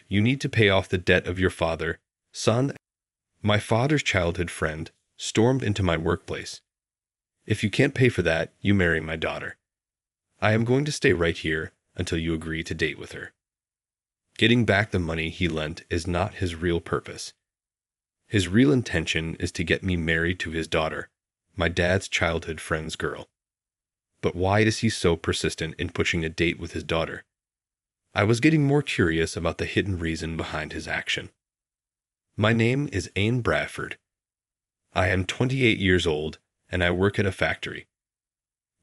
You need to pay off the debt of your father. Son, my father's childhood friend stormed into my workplace. If you can't pay for that, you marry my daughter. I am going to stay right here until you agree to date with her. Getting back the money he lent is not his real purpose. His real intention is to get me married to his daughter, my dad's childhood friend's girl. But why is he so persistent in pushing a date with his daughter? I was getting more curious about the hidden reason behind his action. My name is Ain Bradford. I am 28 years old, and I work at a factory.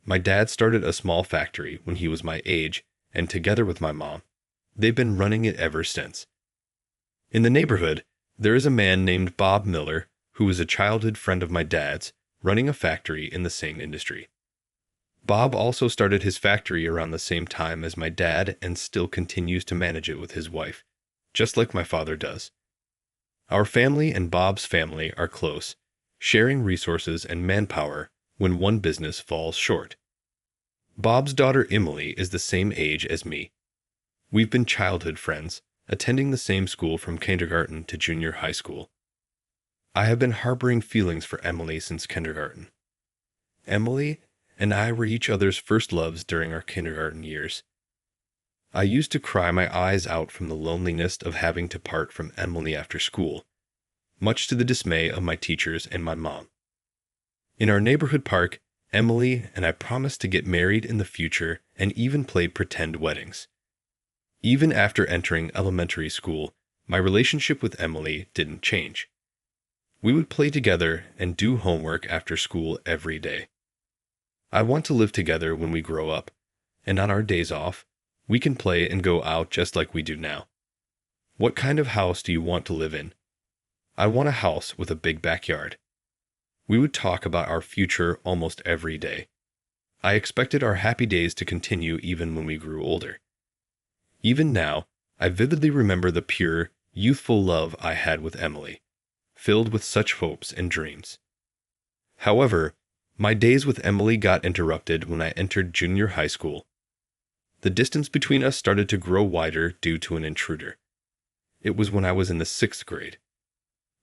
My dad started a small factory when he was my age, and together with my mom, they've been running it ever since. In the neighborhood, there is a man named Bob Miller, who is a childhood friend of my dad's, running a factory in the same industry. Bob also started his factory around the same time as my dad and still continues to manage it with his wife, just like my father does. Our family and Bob's family are close, sharing resources and manpower when one business falls short. Bob's daughter Emily is the same age as me. We've been childhood friends, attending the same school from kindergarten to junior high school. I have been harboring feelings for Emily since kindergarten. Emily and I were each other's first loves during our kindergarten years. I used to cry my eyes out from the loneliness of having to part from Emily after school, much to the dismay of my teachers and my mom. In our neighborhood park, Emily and I promised to get married in the future and even play pretend weddings. Even after entering elementary school, my relationship with Emily didn't change. We would play together and do homework after school every day. I want to live together when we grow up, and on our days off, we can play and go out just like we do now. What kind of house do you want to live in? I want a house with a big backyard. We would talk about our future almost every day. I expected our happy days to continue even when we grew older. Even now, I vividly remember the pure, youthful love I had with Emily, filled with such hopes and dreams. However, my days with Emily got interrupted when I entered junior high school. The distance between us started to grow wider due to an intruder. It was when I was in the 6th grade.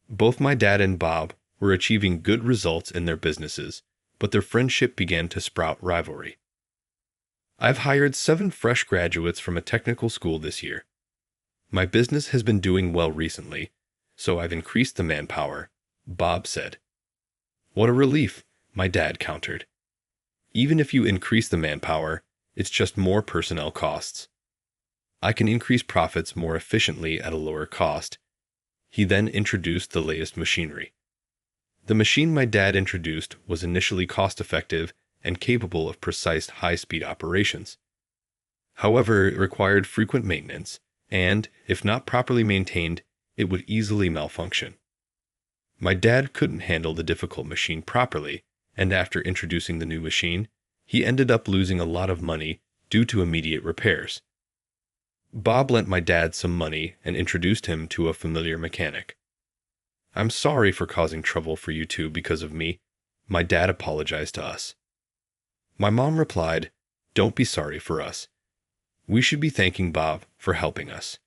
Both my dad and Bob were achieving good results in their businesses, but their friendship began to sprout rivalry. I've hired 7 fresh graduates from a technical school this year. My business has been doing well recently, so I've increased the manpower, Bob said. What a relief, my dad countered. Even if you increase the manpower, it's just more personnel costs. I can increase profits more efficiently at a lower cost. He then introduced the latest machinery. The machine my dad introduced was initially cost-effective and capable of precise high-speed operations. However, it required frequent maintenance, and, if not properly maintained, it would easily malfunction. My dad couldn't handle the difficult machine properly, and after introducing the new machine, he ended up losing a lot of money due to immediate repairs. Bob lent my dad some money and introduced him to a familiar mechanic. I'm sorry for causing trouble for you two because of me, my dad apologized to us. My mom replied, "Don't be sorry for us. We should be thanking Bob for helping us."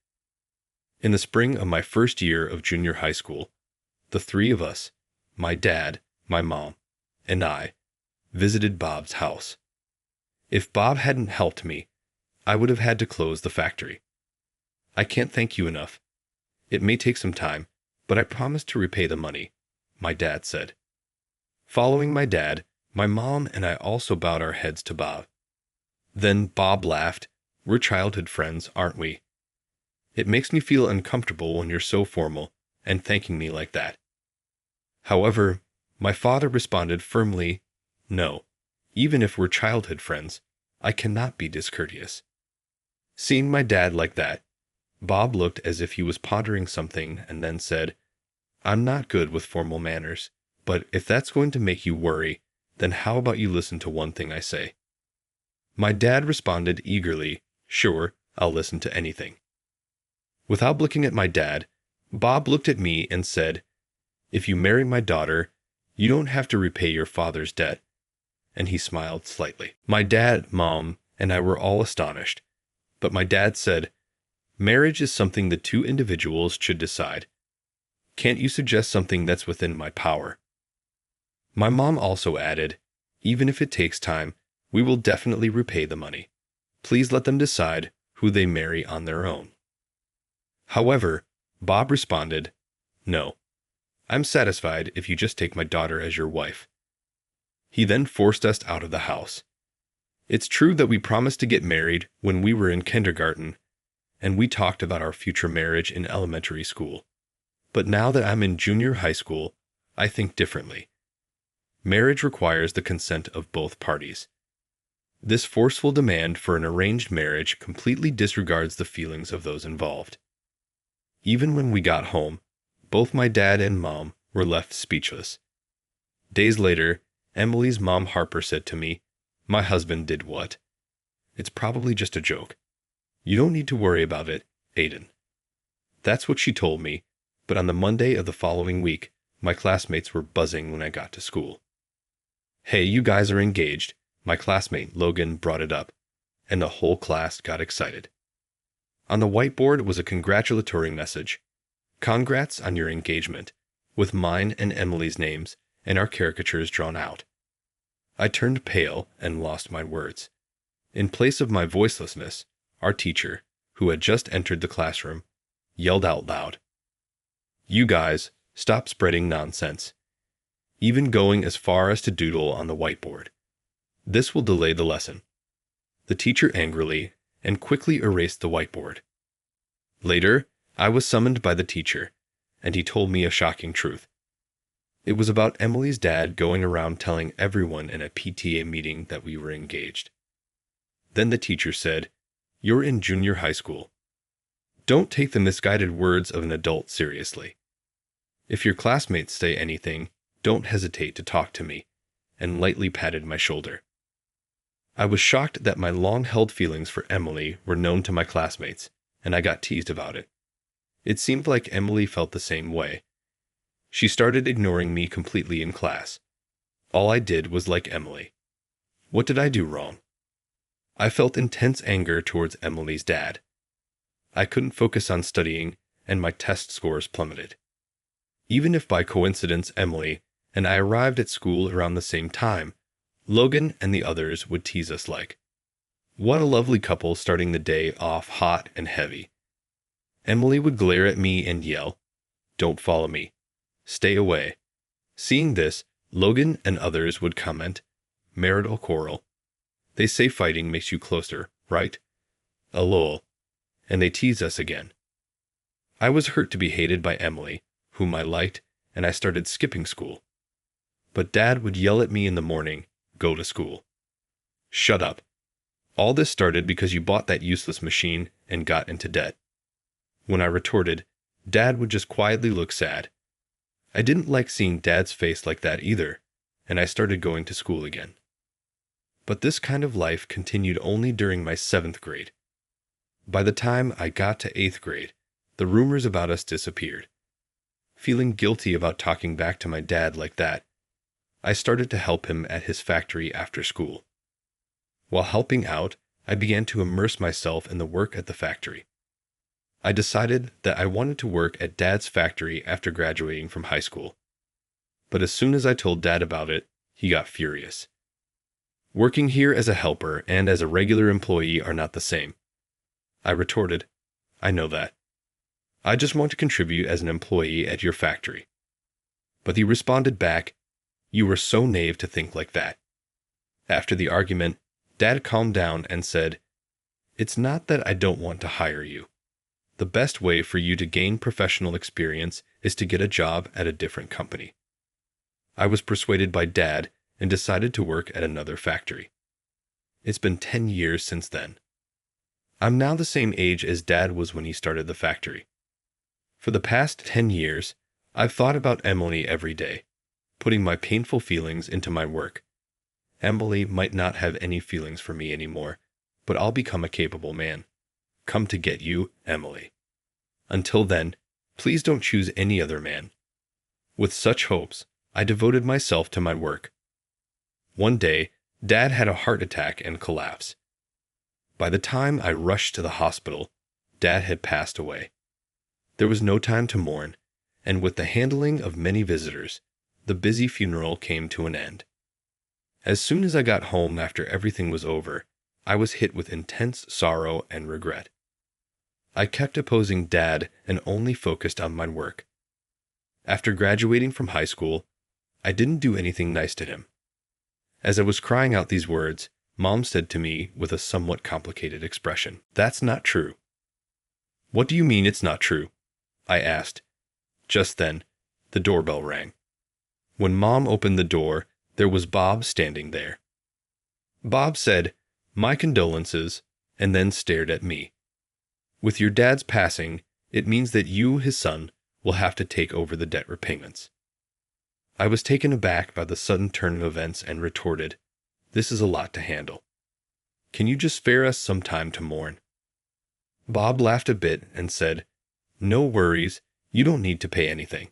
In the spring of my first year of junior high school, the 3 of us, my dad, my mom, and I, visited Bob's house. If Bob hadn't helped me, I would have had to close the factory. I can't thank you enough. It may take some time, but I promise to repay the money, my dad said. Following my dad, my mom and I also bowed our heads to Bob. Then Bob laughed. We're childhood friends, aren't we? It makes me feel uncomfortable when you're so formal and thanking me like that. However, my father responded firmly, "No, even if we're childhood friends, I cannot be discourteous." Seeing my dad like that, Bob looked as if he was pondering something and then said, "I'm not good with formal manners, but if that's going to make you worry, then how about you listen to one thing I say?" My dad responded eagerly, "Sure, I'll listen to anything." Without looking at my dad, Bob looked at me and said, "If you marry my daughter, you don't have to repay your father's debt." And he smiled slightly. My dad, mom, and I were all astonished, but my dad said, Marriage is something the two individuals should decide. Can't you suggest something that's within my power? My mom also added, even if it takes time, we will definitely repay the money. Please let them decide who they marry on their own. However, Bob responded, no, I'm satisfied if you just take my daughter as your wife. He then forced us out of the house. It's true that we promised to get married when we were in kindergarten, and we talked about our future marriage in elementary school. But now that I'm in junior high school, I think differently. Marriage requires the consent of both parties. This forceful demand for an arranged marriage completely disregards the feelings of those involved. Even when we got home, both my dad and mom were left speechless. Days later, Emily's mom Harper said to me, "My husband did what? It's probably just a joke. You don't need to worry about it, Aiden." That's what she told me, but on the Monday of the following week, my classmates were buzzing when I got to school. "Hey, you guys are engaged," my classmate Logan brought it up, and the whole class got excited. On the whiteboard was a congratulatory message. "Congrats on your engagement," with mine and Emily's names and our caricatures drawn out. I turned pale and lost my words. In place of my voicelessness, our teacher, who had just entered the classroom, yelled out loud, "You guys, stop spreading nonsense," even going as far as to doodle on the whiteboard. "This will delay the lesson." The teacher angrily and quickly erased the whiteboard. Later, I was summoned by the teacher, and he told me a shocking truth. It was about Emily's dad going around telling everyone in a PTA meeting that we were engaged. Then the teacher said, "You're in junior high school. Don't take the misguided words of an adult seriously. If your classmates say anything, don't hesitate to talk to me," and lightly patted my shoulder. I was shocked that my long-held feelings for Emily were known to my classmates, and I got teased about it. It seemed like Emily felt the same way. She started ignoring me completely in class. All I did was like Emily. What did I do wrong? I felt intense anger towards Emily's dad. I couldn't focus on studying, and my test scores plummeted. Even if by coincidence Emily and I arrived at school around the same time, Logan and the others would tease us like, "What a lovely couple starting the day off hot and heavy." Emily would glare at me and yell, "Don't follow me. Stay away." Seeing this, Logan and others would comment, "Marital quarrel. They say fighting makes you closer, right? A lol." And they tease us again. I was hurt to be hated by Emily, whom I liked, and I started skipping school. But Dad would yell at me in the morning, "Go to school." Shut up. All this started because you bought that useless machine and got into debt. When I retorted, Dad would just quietly look sad. I didn't like seeing Dad's face like that either, and I started going to school again. But this kind of life continued only during my 7th grade. By the time I got to 8th grade, the rumors about us disappeared. Feeling guilty about talking back to my dad like that, I started to help him at his factory after school. While helping out, I began to immerse myself in the work at the factory. I decided that I wanted to work at Dad's factory after graduating from high school. But as soon as I told Dad about it, he got furious. "Working here as a helper and as a regular employee are not the same." I retorted, "I know that. I just want to contribute as an employee at your factory." But he responded back, "You were so naive to think like that." After the argument, Dad calmed down and said, "It's not that I don't want to hire you. The best way for you to gain professional experience is to get a job at a different company." I was persuaded by Dad and decided to work at another factory. It's been 10 years since then. I'm now the same age as Dad was when he started the factory. For the past 10 years, I've thought about Emily every day, putting my painful feelings into my work. Emily might not have any feelings for me anymore, but I'll become a capable man. Come to get you, Emily. Until then, please don't choose any other man. With such hopes, I devoted myself to my work. One day, Dad had a heart attack and collapse. By the time I rushed to the hospital, Dad had passed away. There was no time to mourn, and with the handling of many visitors, the busy funeral came to an end. As soon as I got home after everything was over, I was hit with intense sorrow and regret. I kept opposing Dad and only focused on my work. After graduating from high school, I didn't do anything nice to him. As I was crying out these words, Mom said to me with a somewhat complicated expression, "That's not true." "What do you mean it's not true?" I asked. Just then, the doorbell rang. When Mom opened the door, there was Bob standing there. Bob said, "My condolences," and then stared at me. "With your dad's passing, it means that you, his son, will have to take over the debt repayments." I was taken aback by the sudden turn of events and retorted, "This is a lot to handle. Can you just spare us some time to mourn?" Bob laughed a bit and said, "No worries, you don't need to pay anything.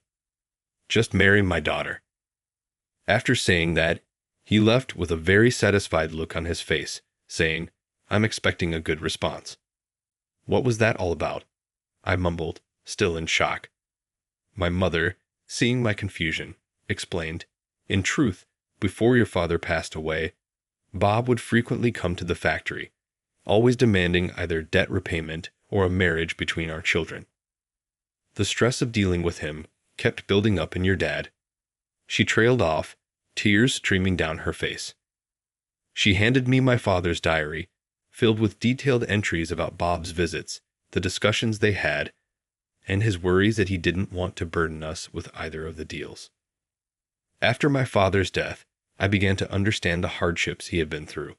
Just marry my daughter." After saying that, he left with a very satisfied look on his face, saying, "I'm expecting a good response." "What was that all about?" I mumbled, still in shock. My mother, seeing my confusion, explained, "In truth, before your father passed away, Bob would frequently come to the factory, always demanding either debt repayment or a marriage between our children. The stress of dealing with him kept building up in your dad." She trailed off, tears streaming down her face. She handed me my father's diary, filled with detailed entries about Bob's visits, the discussions they had, and his worries that he didn't want to burden us with either of the deals. After my father's death, I began to understand the hardships he had been through.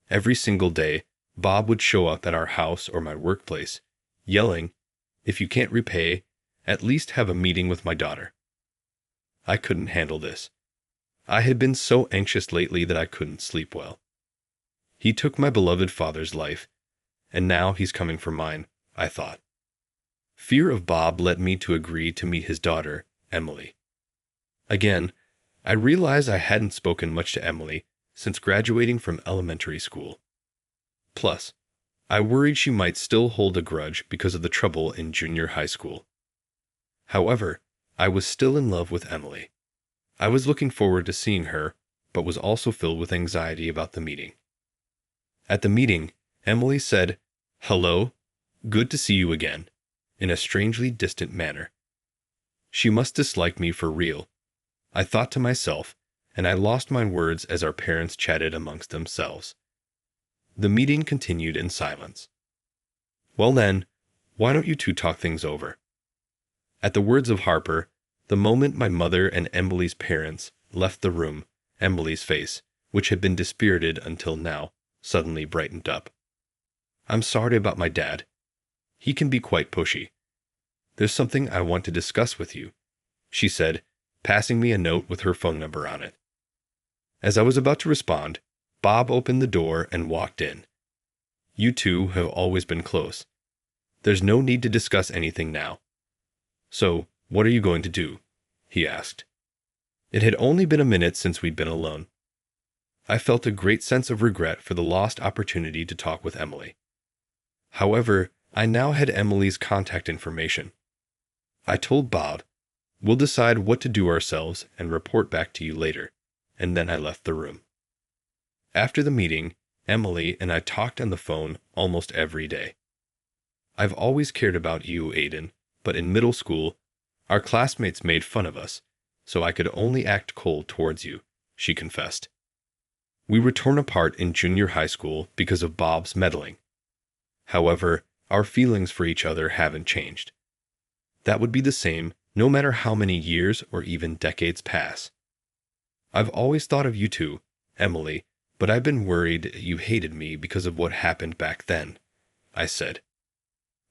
Every single day, Bob would show up at our house or my workplace, yelling, "If you can't repay, at least have a meeting with my daughter." I couldn't handle this. I had been so anxious lately that I couldn't sleep well. He took my beloved father's life, and now he's coming for mine, I thought. Fear of Bob led me to agree to meet his daughter, Emily. Again, I realized I hadn't spoken much to Emily since graduating from elementary school. Plus, I worried she might still hold a grudge because of the trouble in junior high school. However, I was still in love with Emily. I was looking forward to seeing her, but was also filled with anxiety about the meeting. At the meeting, Emily said, "Hello, good to see you again," in a strangely distant manner. She must dislike me for real, I thought to myself, and I lost my words as our parents chatted amongst themselves. The meeting continued in silence. "Well then, why don't you two talk things over?" At the words of Harper, the moment my mother and Emily's parents left the room, Emily's face, which had been dispirited until now, suddenly brightened up. "I'm sorry about my dad. He can be quite pushy. There's something I want to discuss with you," she said, passing me a note with her phone number on it. As I was about to respond, Bob opened the door and walked in. "You two have always been close. There's no need to discuss anything now. So, what are you going to do?" he asked. It had only been a minute since we'd been alone. I felt a great sense of regret for the lost opportunity to talk with Emily. However, I now had Emily's contact information. I told Bob, "We'll decide what to do ourselves and report back to you later," and then I left the room. After the meeting, Emily and I talked on the phone almost every day. "I've always cared about you, Aiden, but in middle school, our classmates made fun of us, so I could only act cold towards you," she confessed. We were torn apart in junior high school because of Bob's meddling. However, our feelings for each other haven't changed. That would be the same no matter how many years or even decades pass. "I've always thought of you two, Emily, but I've been worried you hated me because of what happened back then," I said.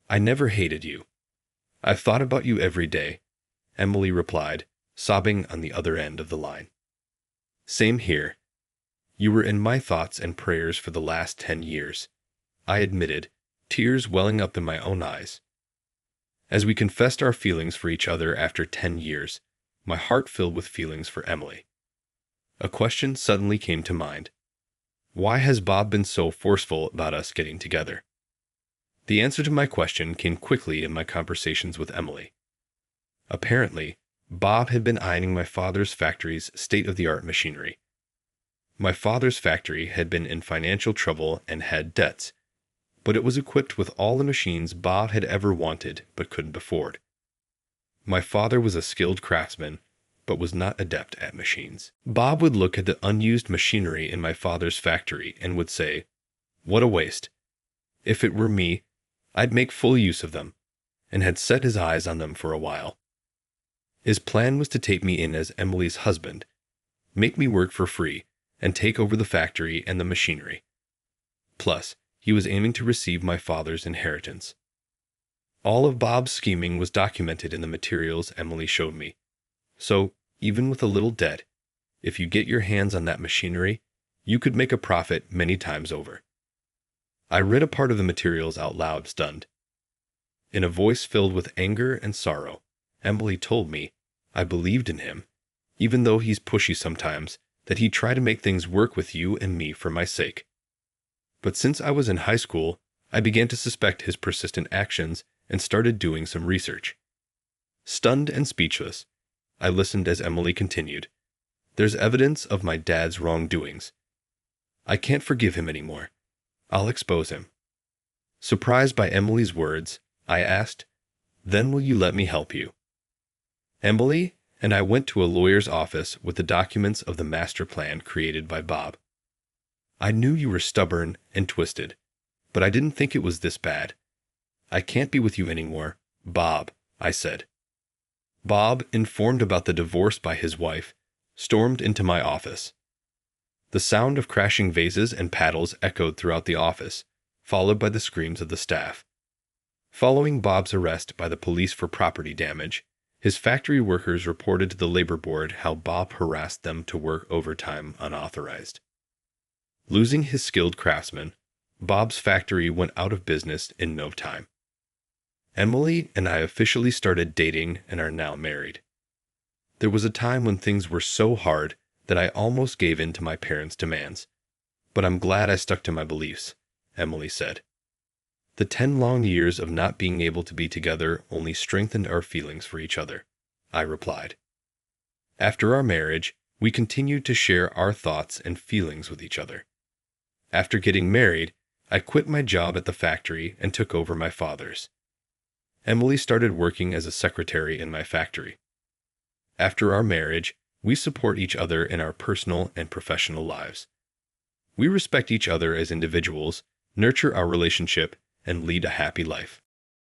"I never hated you. I've thought about you every day," Emily replied, sobbing on the other end of the line. "Same here. You were in my thoughts and prayers for the last 10 years," I admitted, tears welling up in my own eyes. As we confessed our feelings for each other after 10 years, my heart filled with feelings for Emily. A question suddenly came to mind. Why has Bob been so forceful about us getting together? The answer to my question came quickly in my conversations with Emily. Apparently, Bob had been eyeing my father's factory's state-of-the-art machinery. My father's factory had been in financial trouble and had debts, but it was equipped with all the machines Bob had ever wanted but couldn't afford. My father was a skilled craftsman, but was not adept at machines. Bob would look at the unused machinery in my father's factory and would say, "What a waste. If it were me, I'd make full use of them," and had set his eyes on them for a while. His plan was to take me in as Emily's husband, make me work for free, and take over the factory and the machinery. Plus, he was aiming to receive my father's inheritance. All of Bob's scheming was documented in the materials Emily showed me. So, even with a little debt, if you get your hands on that machinery, you could make a profit many times over. I read a part of the materials out loud, stunned. In a voice filled with anger and sorrow, Emily told me, I believed in him, even though he's pushy sometimes, that he'd try to make things work with you and me for my sake. But since I was in high school, I began to suspect his persistent actions and started doing some research. Stunned and speechless, I listened as Emily continued. There's evidence of my dad's wrongdoings. I can't forgive him anymore. I'll expose him. Surprised by Emily's words, I asked, "Then will you let me help you?" Emily and I went to a lawyer's office with the documents of the master plan created by Bob. I knew you were stubborn and twisted, but I didn't think it was this bad. I can't be with you anymore, Bob, I said. Bob, informed about the divorce by his wife, stormed into my office. The sound of crashing vases and paddles echoed throughout the office, followed by the screams of the staff. Following Bob's arrest by the police for property damage, his factory workers reported to the labor board how Bob harassed them to work overtime unauthorized. Losing his skilled craftsmen, Bob's factory went out of business in no time. Emily and I officially started dating and are now married. There was a time when things were so hard that I almost gave in to my parents' demands. But I'm glad I stuck to my beliefs, Emily said. The 10 long years of not being able to be together only strengthened our feelings for each other, I replied. After our marriage, we continued to share our thoughts and feelings with each other. After getting married, I quit my job at the factory and took over my father's. Emily started working as a secretary in my factory. After our marriage, we support each other in our personal and professional lives. We respect each other as individuals, nurture our relationship, and lead a happy life.